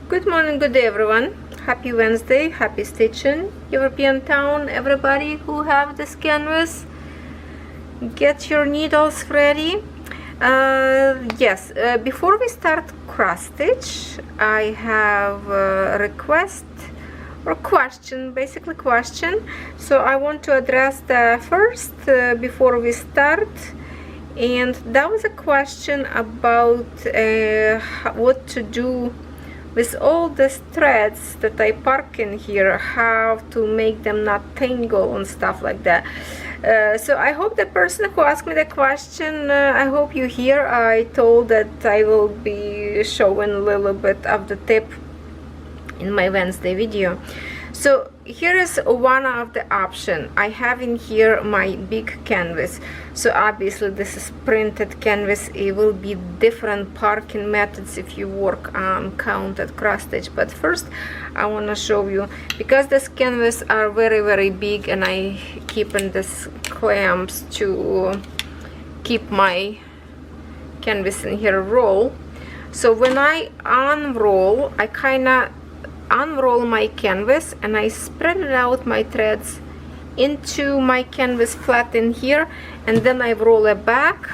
Good morning, good day everyone. Happy Wednesday, happy stitching. European town, everybody who have this canvas, get your needles ready. Before we start cross stitch, I have a request or question, basically question. So I want to address that first before we start. And that was a question about what to do with all these threads that I park in here, how to make them not tangle and stuff like that. So I hope the person who asked me the question, I hope you hear. I told that I will be showing a little bit of the tip in my Wednesday video. So here is one of the options. I have in here my big canvas. So obviously this is printed canvas. It will be different parking methods if you work on counted cross stitch. But first I want to show you, because this canvas are very big, and I keep in this clamps to keep my canvas in here roll. So when I unroll, I kind of unroll my canvas and I spread it out my threads into my canvas flat in here, and then I roll it back,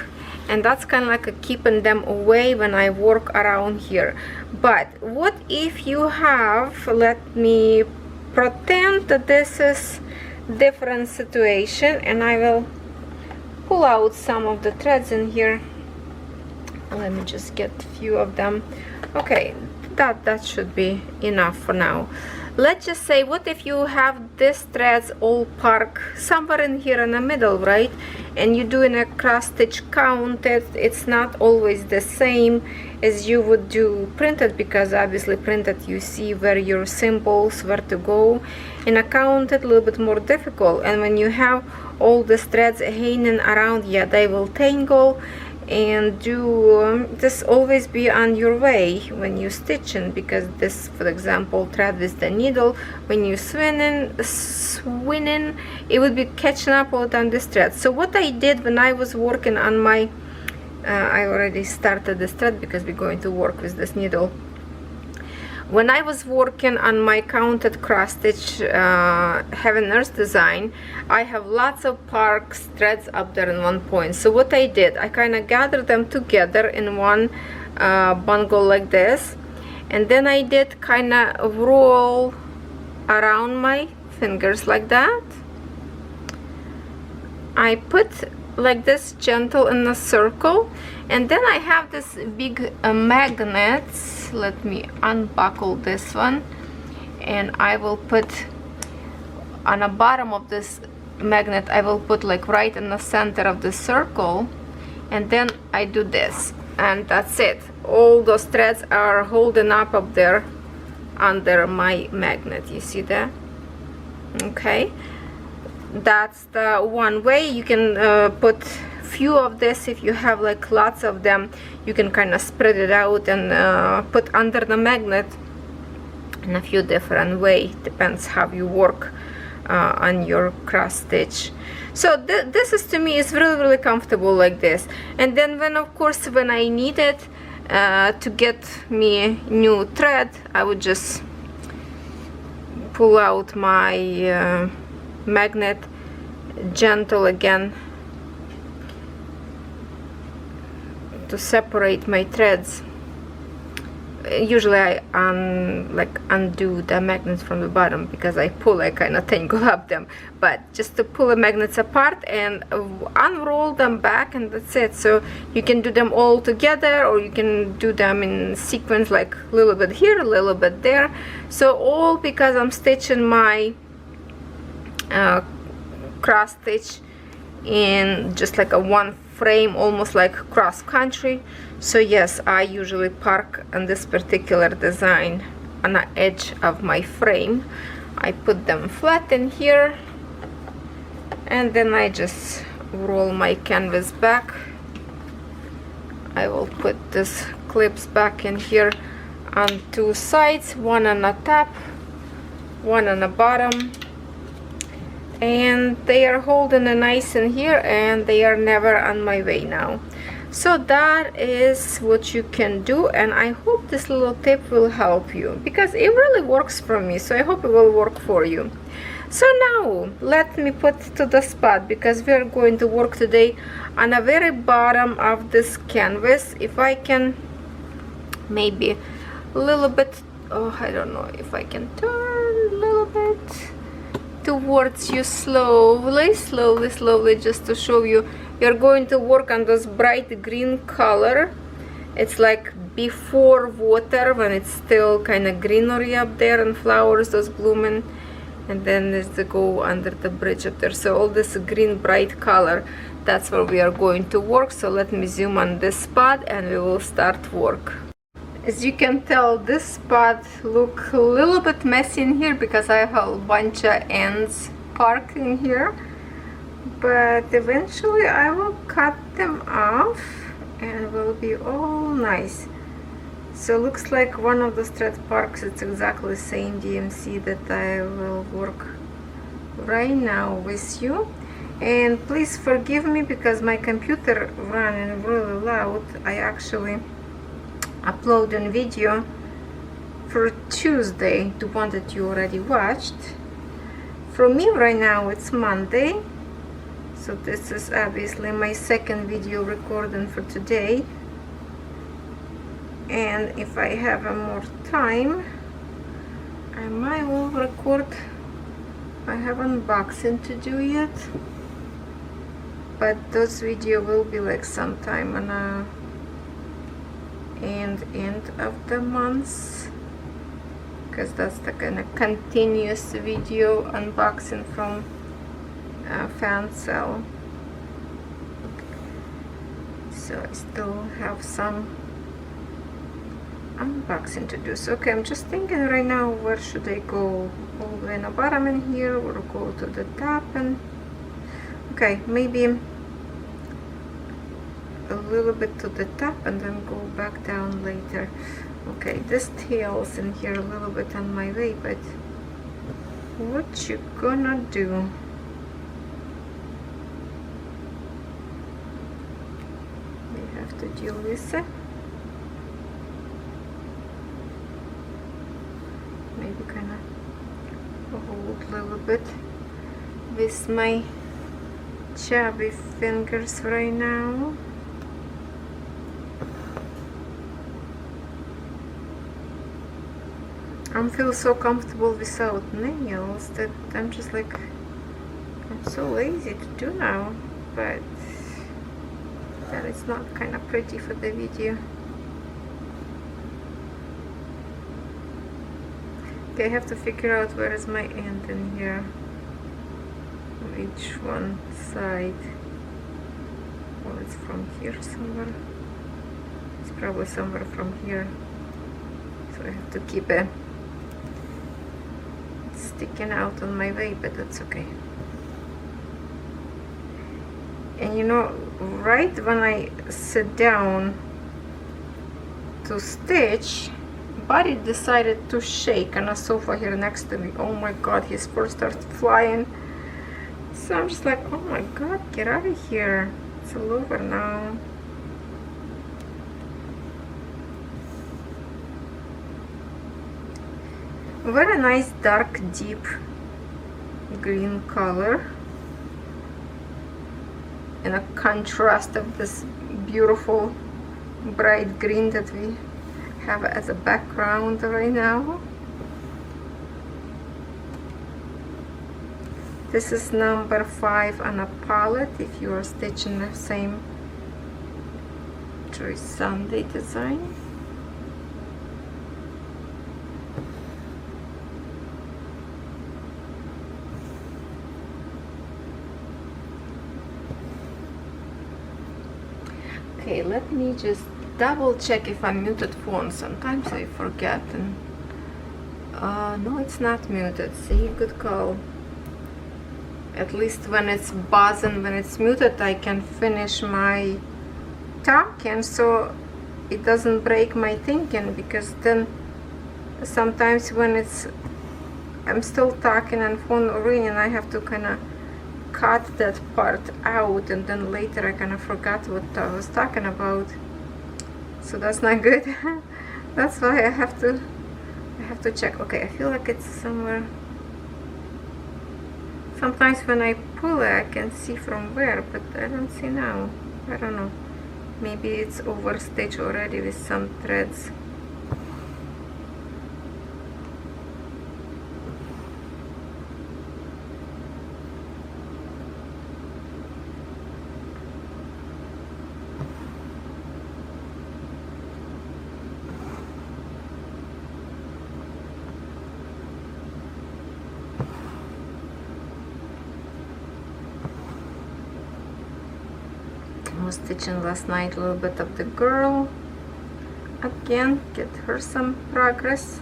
and that's kind of like a keeping them away when I work around here. But what if you have, let me pretend that this is different situation, and I will pull out some of the threads in here. Let me just get a few of them. Okay, that should be enough for now. Let's just say, what if you have these threads all parked somewhere in here in the middle, right? And you're doing a cross stitch counted. It's not always the same as you would do printed, because obviously printed you see where your symbols, where to go. In a counted, a little bit more difficult. And when you have all these threads hanging around, yeah, they will tangle. And do this always be on your way when you stitching, because this, for example, thread with the needle, when you swinging, it would be catching up all on this thread. So what I did when I was working on my I already started this thread because we're going to work with this needle. When I was working on my counted cross stitch Heaven Earth design, I have lots of park threads up there in one point. So what I did, I kind of gathered them together in one bundle like this, and then I did kind of roll around my fingers like that. I put like this gentle in a circle, and then I have this big magnets. Let me unbuckle this one, and I will put on the bottom of this magnet, I will put like right in the center of the circle, and then I do this, and that's it. All those threads are holding up there under my magnet. You see that? Okay, that's the one way. You can put few of this. If you have like lots of them, you can kind of spread it out and put under the magnet in a few different way. Depends how you work on your cross stitch. So this is, to me, is really comfortable like this. And then when, of course, when I needed to get me new thread, I would just pull out my magnet, gentle again, to separate my threads. Usually I undo the magnets from the bottom, because I pull, I kind of tangle up them, but just to pull the magnets apart and unroll them back, and that's it. So you can do them all together, or you can do them in sequence, like a little bit here, a little bit there. So all because I'm stitching my cross stitch in just like a one frame, almost like cross country. So yes, I usually park on this particular design on the edge of my frame. I put them flat in here, and then I just roll my canvas back. I will put this clips back in here on two sides, one on the top, one on the bottom, and they are holding a nice in here, and they are never on my way now. So that is what you can do, and I hope this little tip will help you, because it really works for me, so I hope it will work for you. So now let me put to the spot, because we are going to work today on the very bottom of this canvas. If I can maybe a little bit, oh, I don't know if I can turn a little bit towards you slowly, just to show you. You're going to work on this bright green color. It's like before water, when it's still kind of greenery up there and flowers those blooming, and then there's the go under the bridge up there. So all this green bright color, that's where we are going to work. So let me zoom on this spot and we will start work. As you can tell, this spot look a little bit messy in here because I have a bunch of ends parked in here, but eventually I will cut them off and will be all nice. So looks like one of the thread parks, it's exactly the same DMC that I will work right now with you. And please forgive me because my computer running really loud. I actually uploading video for Tuesday, the one that you already watched. For me right now it's Monday, so this is obviously my second video recording for today. And if I have more time, I might will record. I have unboxing to do yet, but those video will be like sometime on a end of the month, because that's the kind of continuous video unboxing from Fansell. So I still have some unboxing to do. So okay, I'm just thinking right now, where should I go? All the way in the bottom in here, or go to the top? And okay, maybe a little bit to the top and then go back down later. Okay, this tail's in here a little bit on my way, but what you gonna do? We have to deal with it. Maybe kind of hold a little bit with my chubby fingers right now. I feel so comfortable without nails that I'm just like, I'm so lazy to do now, but that is not kind of pretty for the video. Okay, I have to figure out where is my end in here, which one side. Oh, it's from here somewhere. It's probably somewhere from here, so I have to keep it sticking out on my way, but that's okay. And you know, right when I sit down to stitch, Buddy decided to shake on a sofa here next to me. Oh my god, his fur starts flying. So I'm just like, oh my god, get out of here. It's all over now. Very nice dark deep green color, and a contrast of this beautiful bright green that we have as a background right now. This is number 5 on a palette if you are stitching the same Joy Sunday design. Okay, let me just double check if I muted phone. Sometimes I forget. And no, it's not muted. See, good call. At least when it's buzzing, when it's muted, I can finish my talking, so it doesn't break my thinking. Because then sometimes when it's I'm still talking and phone ringing, I have to kind of cut that part out, and then later I kind of forgot what I was talking about, so that's not good. That's why I have to check. Okay, I feel like it's somewhere. Sometimes when I pull it I can see from where, but I don't see now. I don't know, maybe it's overstitched already with some threads. I was stitching last night a little bit of the girl again, get her some progress,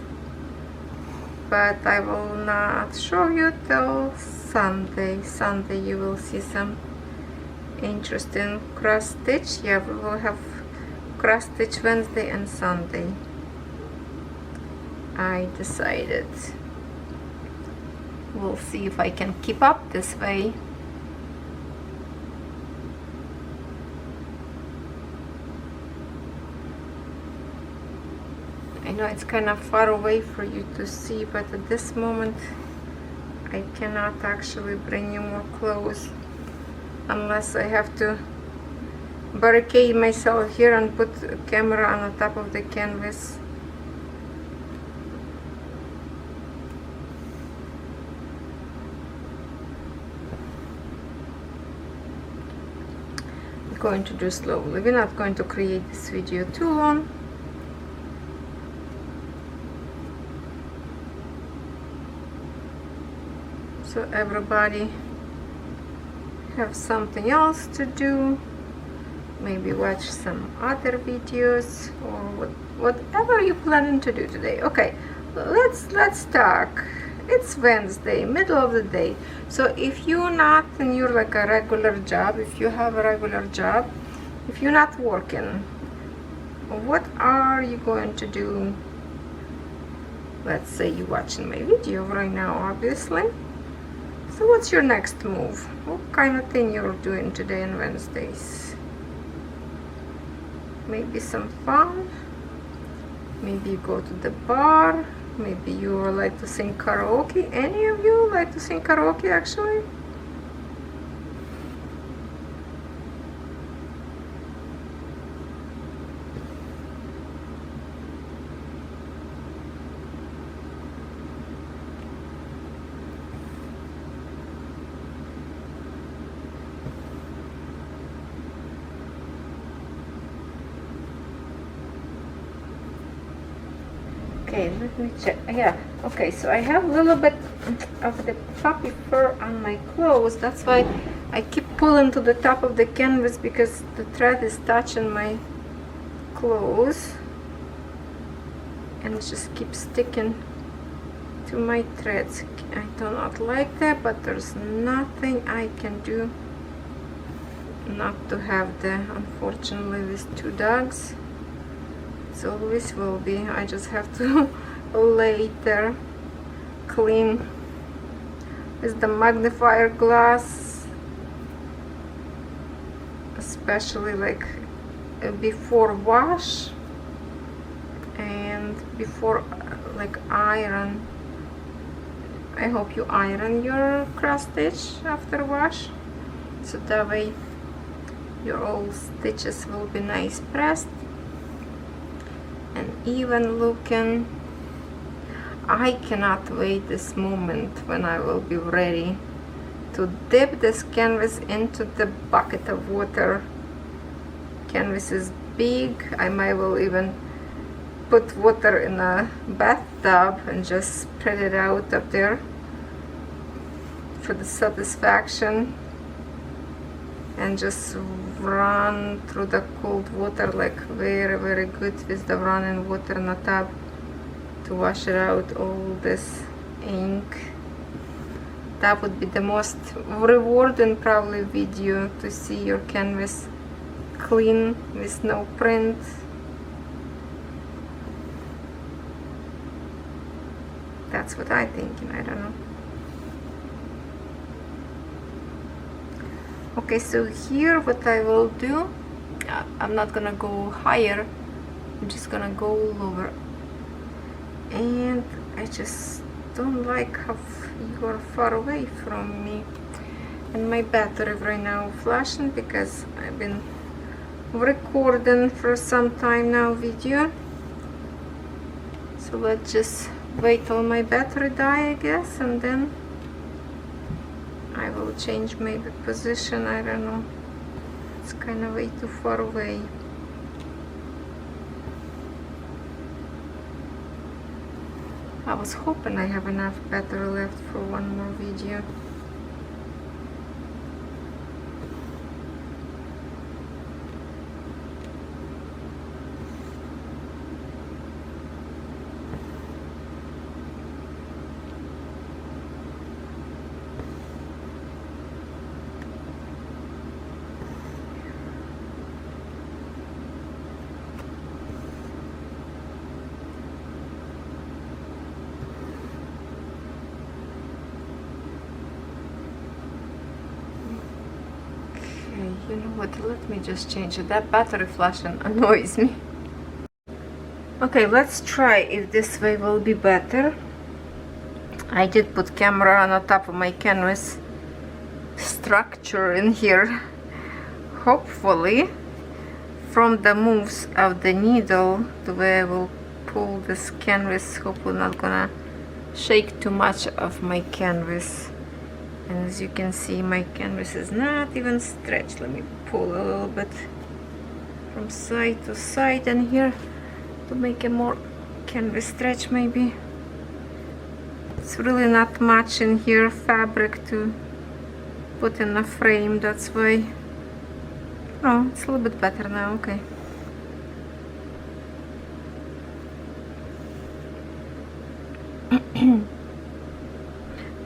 but I will not show you till Sunday. Sunday you will see some interesting cross stitch. Yeah, we will have cross stitch Wednesday and Sunday. I decided. We'll see if I can keep up this way. I know it's kind of far away for you to see, but at this moment I cannot actually bring you more close unless I have to barricade myself here and put a camera on the top of the canvas. I'm going to do slowly. We're not going to create this video too long. So everybody have something else to do, maybe watch some other videos or whatever you're planning to do today. Okay, let's talk. It's Wednesday, middle of the day. So if you're not in your like a regular job, if you have a regular job, if you're not working, what are you going to do? Let's say you're watching my video right now, obviously. So what's your next move? What kind of thing you're doing today on Wednesdays? Maybe some fun. Maybe you go to the bar. Maybe you like to sing karaoke. Any of you like to sing karaoke actually? Okay, let me check. Yeah, okay, so I have a little bit of the puppy fur on my clothes. That's why I keep pulling to the top of the canvas, because the thread is touching my clothes and it just keeps sticking to my threads. I do not like that, but there's nothing I can do not to have the, unfortunately, with two dogs. It always will be. I just have to later clean with the magnifier glass, especially like before wash and before like iron. I hope you iron your cross stitch after wash, so that way your old stitches will be nice pressed and even looking. I cannot wait this moment when I will be ready to dip this canvas into the bucket of water. Canvas is big. I might will even put water in a bathtub and just spread it out up there for the satisfaction, and just run through the cold water, like very good with the running water in the tub, to wash it out all this ink. That would be the most rewarding probably video, to see your canvas clean with no print. That's what I'm thinking. I don't know. Okay, so here what I will do, I'm not gonna go higher, I'm just gonna go lower. And I just don't like how you are far away from me. And my battery right now flashing because I've been recording for some time now video. So let's just wait till my battery die, I guess, and then I will change maybe position. I don't know, it's kind of way too far away. I was hoping I have enough battery left for one more video. You know what, let me just change it. That battery flashing annoys me. Okay, let's try if this way will be better. I did put camera on the top of my canvas structure in here. Hopefully from the moves of the needle, the way I will pull this canvas, hopefully not gonna shake too much of my canvas. And as you can see, my canvas is not even stretched. Let me pull a little bit from side to side and here to make a more canvas stretch maybe. It's really not much in here fabric to put in a frame, that's why. Oh, it's a little bit better now, okay.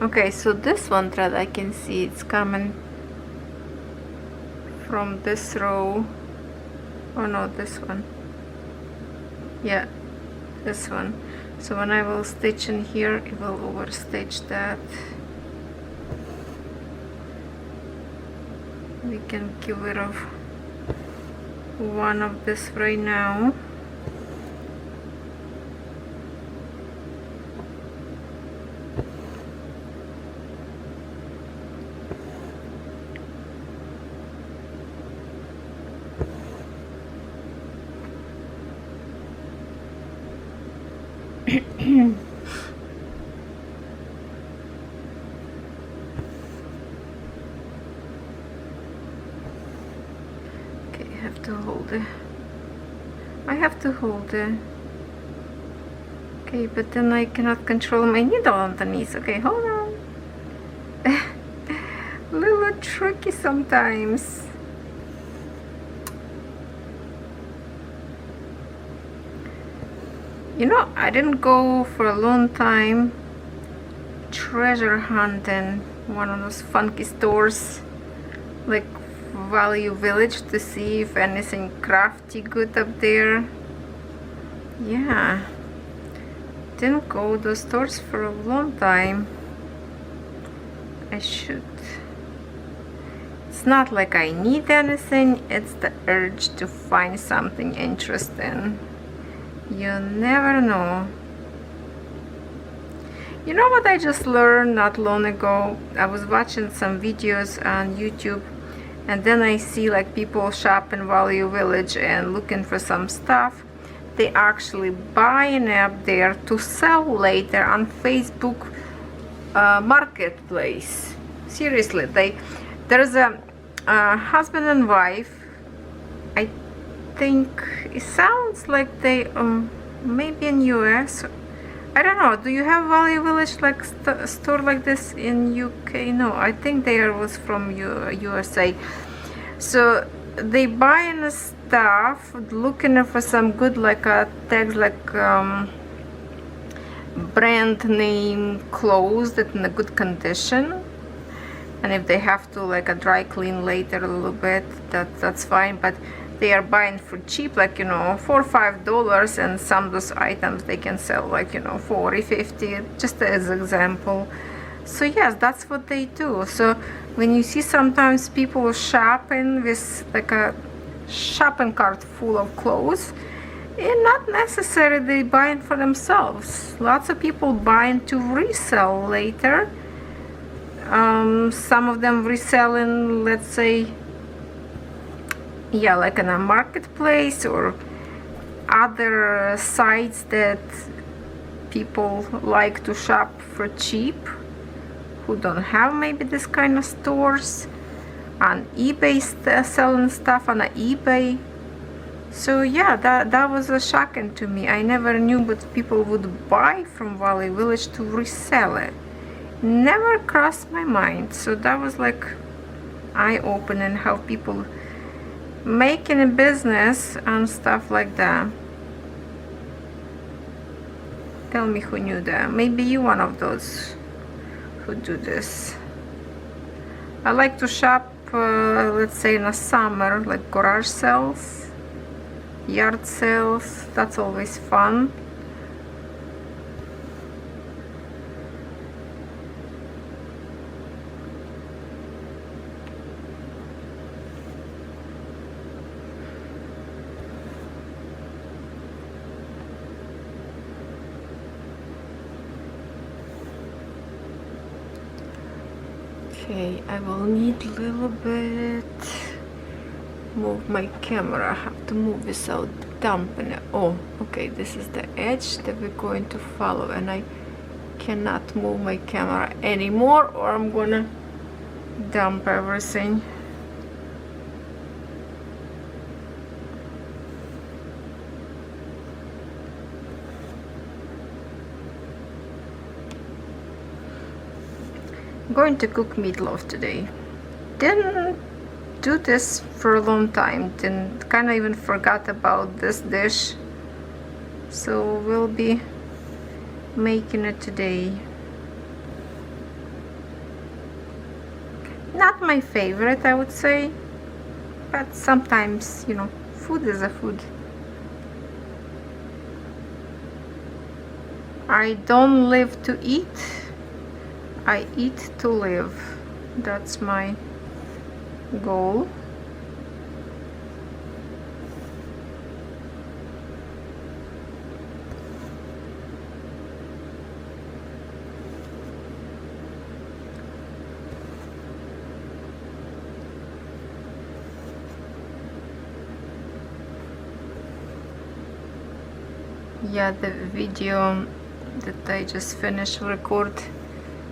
Okay, so this one thread I can see it's coming from this row. Oh no, this one. Yeah, this one. So when I will stitch in here, it will overstitch that. We can get rid of one of this right now. Okay, I have to hold it. I have to hold it. Okay, but then I cannot control my needle underneath. Okay, hold on. A little tricky sometimes. You know, I didn't go for a long time treasure hunting one of those funky stores like Value Village to see if anything crafty good up there. Yeah, didn't go to those stores for a long time. I should. It's not like I need anything, it's the urge to find something interesting. You never know. You know what I just learned not long ago? I was watching some videos on YouTube and then I see like people shop in Value Village and looking for some stuff. They actually buying up there to sell later on Facebook marketplace. Seriously, there's a husband and wife. I think it sounds like they maybe in US. I don't know. Do you have Value Village like store like this in UK? No, I think they was from USA. So they buying stuff, looking for some good like tags like brand name clothes that in a good condition. And if they have to like a dry clean later a little bit, that's fine. But they are buying for cheap, like, you know, $4 or $5, and some of those items they can sell like, you know, $40, $50, just as example. So yes, that's what they do. So when you see sometimes people shopping with like a shopping cart full of clothes, and not necessarily they buying for themselves. Lots of people buying to resell later. Some of them reselling, let's say, yeah, like in a marketplace or other sites that people like to shop for cheap, who don't have maybe this kind of stores. On eBay, selling stuff on eBay. So yeah, that was shocking to me. I never knew that people would buy from Valley Village to resell it. Never crossed my mind. So that was like eye-opening how people making a business and stuff like that. Tell me who knew that. Maybe you one of those who do this. I like to shop, let's say in the summer, like garage sales, yard sales. That's always fun. Okay, I will need a little bit move my camera. I have to move without dumping it. Oh, okay, this is the edge that we're going to follow, and I cannot move my camera anymore or I'm gonna dump everything. I'm going to cook meatloaf today. Didn't do this for a long time. Didn't kind of even forgot about this dish. So we'll be making it today. Not my favorite, I would say, but sometimes, you know, food is a food. I don't live to eat. I eat to live. That's my goal. Yeah, the video that I just finished record,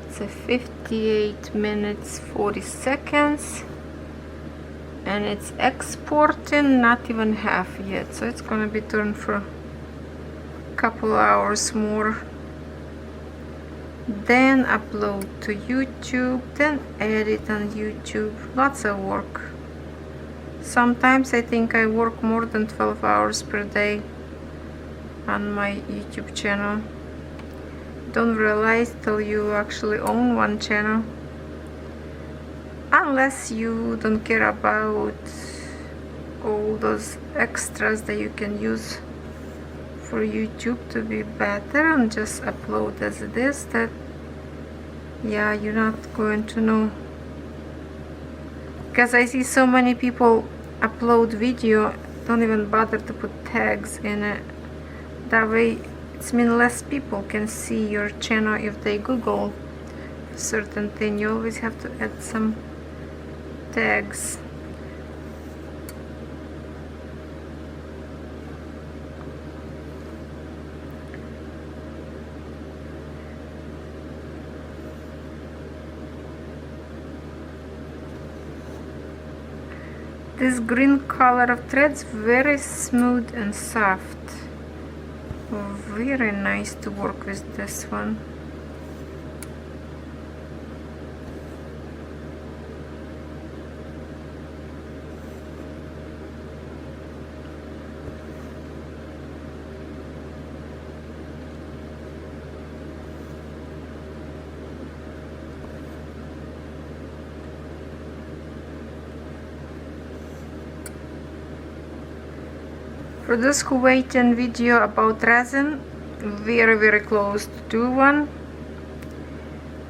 it's a 58 minutes 40 seconds and it's exporting not even half yet, so it's gonna be turned for a couple hours more, then upload to YouTube, then edit on YouTube. Lots of work. Sometimes I think I work more than 12 hours per day on my YouTube channel. Don't realize till you actually own one channel, unless you don't care about all those extras that you can use for YouTube to be better and just upload as it is. That, yeah, you're not going to know, because I see so many people upload video, don't even bother to put tags in it. That way it's mean less people can see your channel if they Google a certain thing. You always have to add some tags. This green color of threads, very smooth and soft. Very nice to work with this one. For those who wait in video about resin, very close to do one.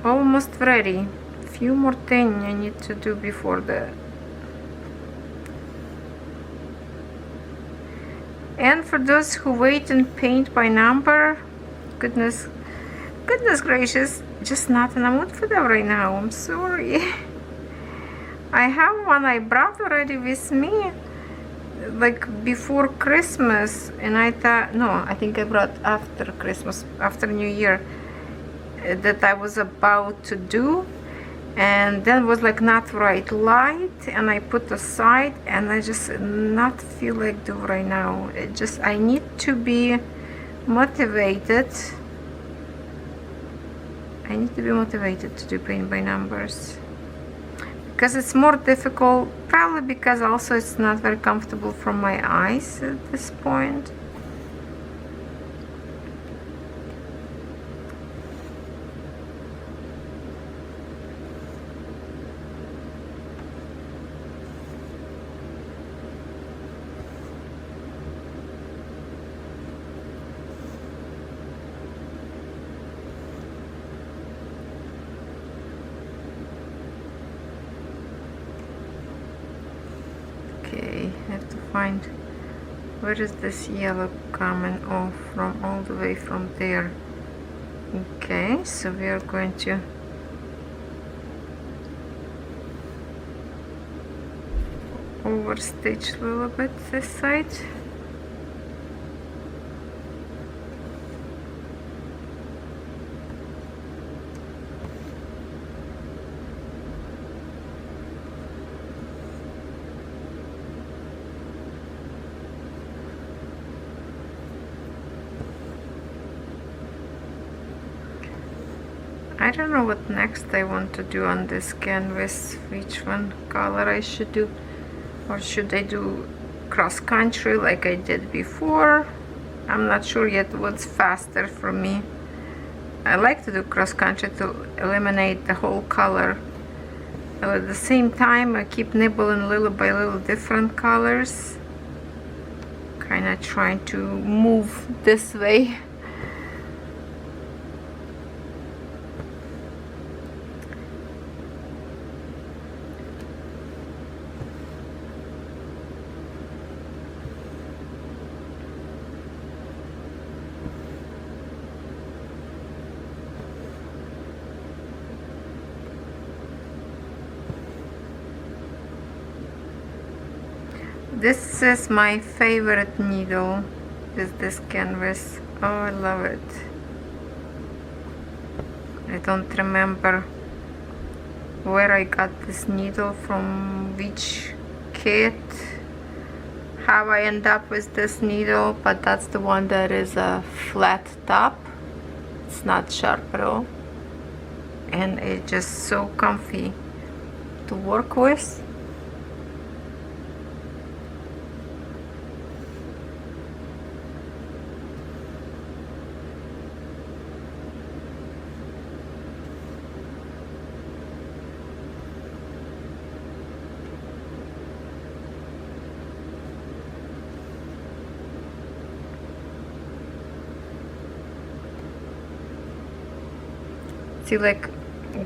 Almost ready. few more things I need to do before the. And for those who wait and paint by number, goodness gracious, just not in the mood for that right now. I'm sorry. I have one I brought already with me, like before Christmas, and I thought, no, I think I brought after Christmas, after New Year, that I was about to do, and then was like not right light, and I put aside, and I just not feel like do right now. It just, I need to be motivated. I need to be motivated to do paint by numbers, because it's more difficult, probably because also it's not very comfortable for my eyes at this point. Find where is this yellow coming off from, all the way from there. Okay, so we are going to overstitch a little bit this side. I don't know what next I want to do on this canvas, which one color I should do, or should I do cross country like I did before. I'm not sure yet what's faster for me. I like to do cross country to eliminate the whole color, but at the same time I keep nibbling little by little different colors, kind of trying to move this way. This is my favorite needle, is this canvas. Oh, I love it. I don't remember where I got this needle from, which kit, how I end up with this needle, but that's the one that is a flat top. It's not sharp at all, and it's just so comfy to work with. See, like,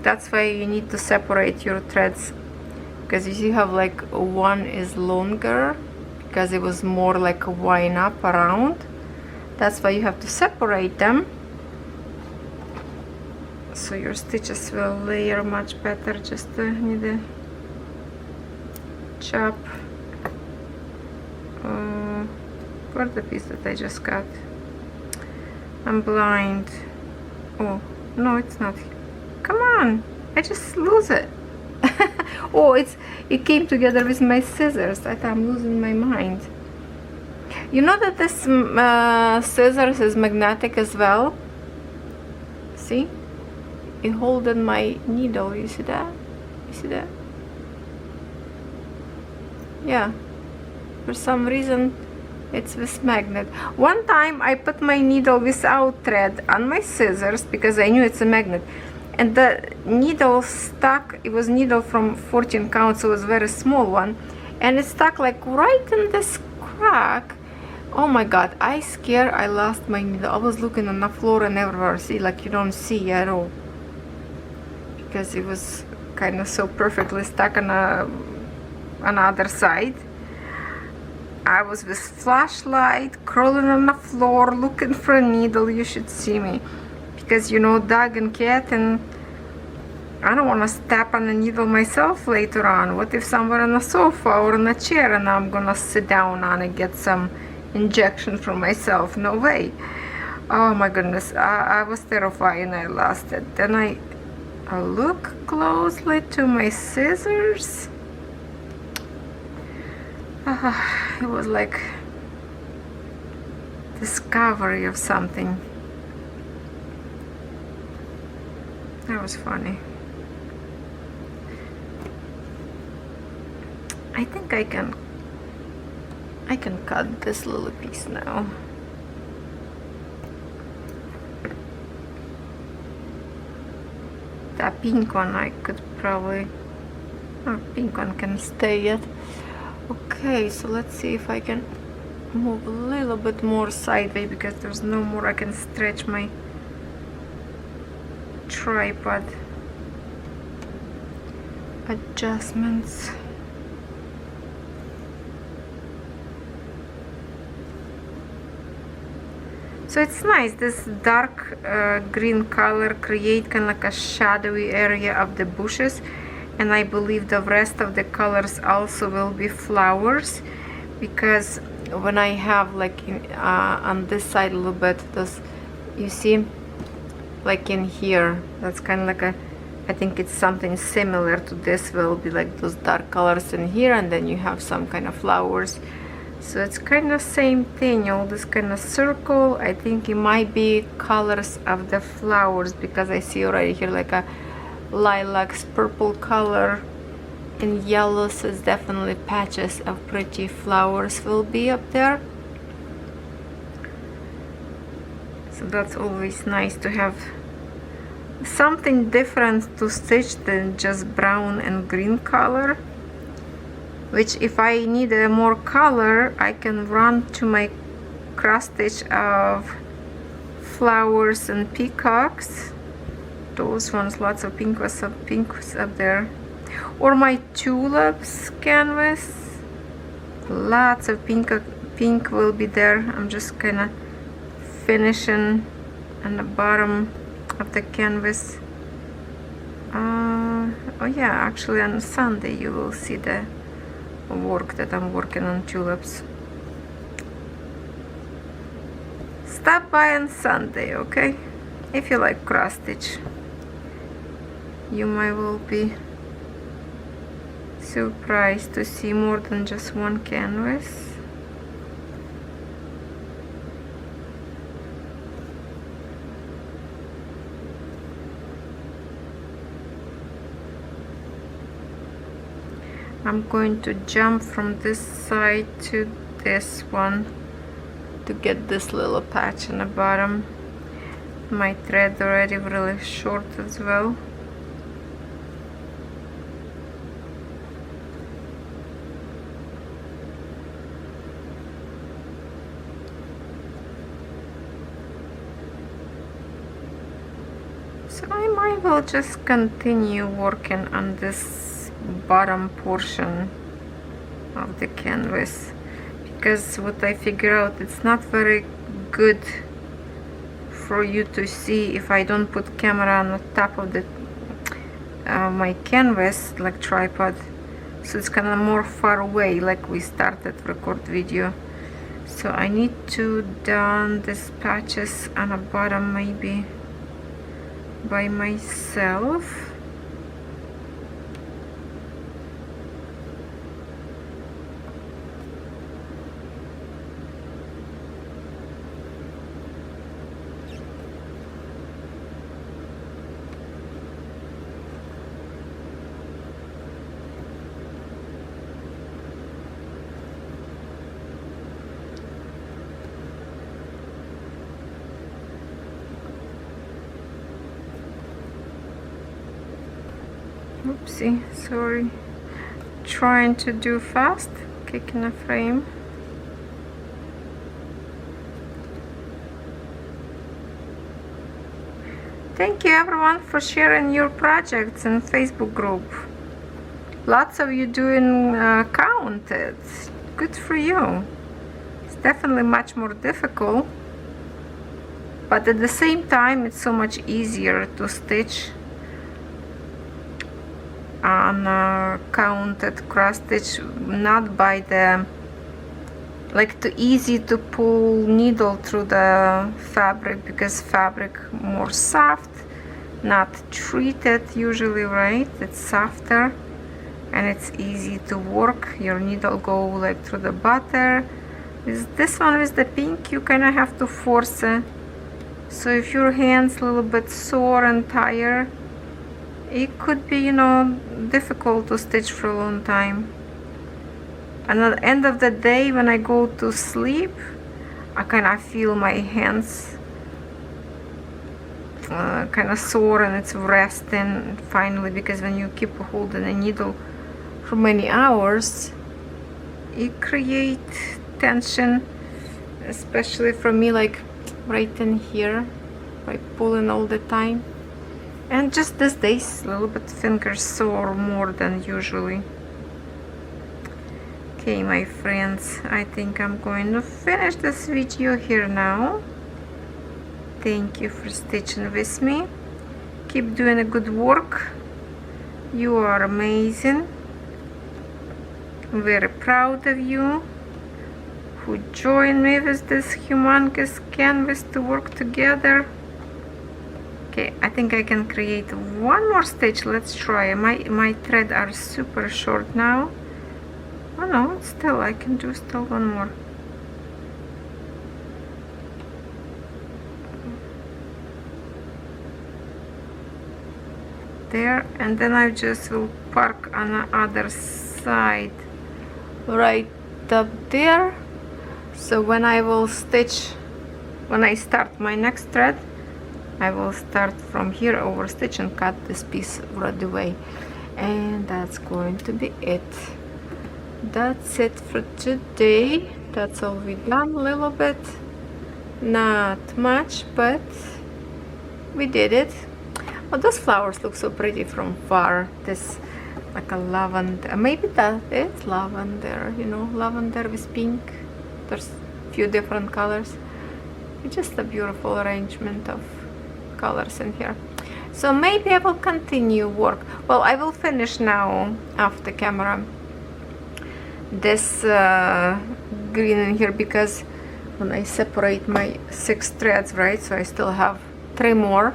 that's why you need to separate your threads, because you have like one is longer because it was more like a wind up around. That's why you have to separate them, so your stitches will layer much better. Just need a chop for the piece that I just got. I'm blind. Oh no, it's not. Come on, I just lose it. Oh, it came together with my scissors. I thought I'm losing my mind. You know that this scissors is magnetic as well. See, it holding my needle. You see that? You see that? Yeah. For some reason, it's with magnet. One time I put my needle without thread on my scissors because I knew it's a magnet, and the needle stuck. It was needle from 14 count, so it was a very small one, and it stuck like right in this crack. Oh my god, I scared I lost my needle. I was looking on the floor and everywhere. See, like you don't see at all, because it was kind of so perfectly stuck on another side. I was with flashlight crawling on the floor looking for a needle. You should see me, because you know, dog and cat, and I don't want to step on the needle myself later on. What if somewhere on the sofa or on a chair and I'm gonna sit down on and get some injection for myself? No way. Oh my goodness, I was terrified and I lost it. Then I look closely to my scissors. It was like discovery of something. That was funny. I think I can cut this little piece now. That pink one I could probably, pink one can stay yet. Okay, so let's see if I can move a little bit more sideways, because there's no more I can stretch my tripod. Adjustments. So it's nice, this dark green color create kind of like a shadowy area of the bushes, and I believe the rest of the colors also will be flowers, because when I have like on this side a little bit, this, you see, like in here, that's kind of like a, I think it's something similar to this, will be like those dark colors in here, and then you have some kind of flowers. So it's kind of same thing, all this kind of circle. I think it might be colors of the flowers, because I see already here like a lilacs, purple color, and yellow. So it's definitely patches of pretty flowers will be up there. So that's always nice to have something different to stitch than just brown and green color. Which if I need more color, I can run to my cross stitch of flowers and peacocks. Those ones, lots of pinks up there. Or my tulips canvas, lots of pink will be there. I'm just kind of finishing on the bottom of the canvas. Oh yeah, actually on Sunday you will see the work that I'm working on tulips. Stop by on Sunday, okay? If you like cross stitch, you might well be surprised to see more than just one canvas. I'm going to jump from this side to this one to get this little patch in the bottom. My thread already really short as well. So I might well just continue working on this bottom portion of the canvas, because what I figure out, it's not very good for you to see if I don't put camera on the top of the my canvas, like tripod, so it's kind of more far away, like we started record video. So I need to done these patches on the bottom maybe by myself. Oopsie, sorry. Trying to do fast, kicking a frame. Thank you everyone for sharing your projects in Facebook group. Lots of you doing counted. Good for you. It's definitely much more difficult, but at the same time it's so much easier to stitch on counted cross stitch, not by the like too easy to pull needle through the fabric, because fabric more soft, not treated usually, right? It's softer and it's easy to work. Your needle go like through the butter. With this one, with the pink, you kind of have to force it. So if your hand's a little bit sore and tired, it could be, you know, difficult to stitch for a long time. And at the end of the day, when I go to sleep, I kind of feel my hands kind of sore, and it's resting finally, because when you keep holding a needle for many hours, it creates tension, especially for me, like right in here, by pulling all the time. And just these days, a little bit fingers sore more than usually. Okay, my friends, I think I'm going to finish this video here now. Thank you for stitching with me. Keep doing a good work. You are amazing. I'm very proud of you who joined me with this humongous canvas to work together. Okay, I think I can create one more stitch. Let's try. My thread are super short now. Oh no, still I can do still one more. There, and then I just will park on the other side right up there. So when I will stitch, when I start my next thread, I will start from here, over stitch, and cut this piece right away. And that's going to be it. That's it for today. That's all we done. A little bit, not much, but we did it. Oh, those flowers look so pretty from far. This like a lavender, maybe that is lavender, you know, lavender with pink. There's a few different colors. It's just a beautiful arrangement of colors in here. So maybe I will continue work. Well, I will finish now off the camera this green in here, because when I separate my 6 threads, right, so I still have 3 more.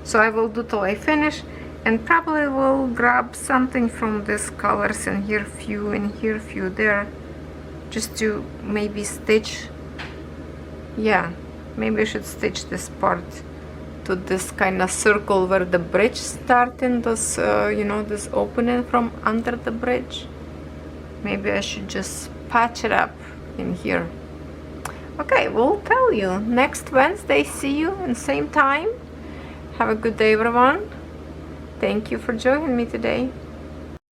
So I will do till I finish, and probably will grab something from these colors in here, few in here, few there, just to maybe stitch. Yeah, maybe I should stitch this part to this kind of circle where the bridge starting, this you know, this opening from under the bridge. Maybe I should just patch it up in here. Okay, we'll tell you next Wednesday. See you in same time. Have a good day, everyone. Thank you for joining me today.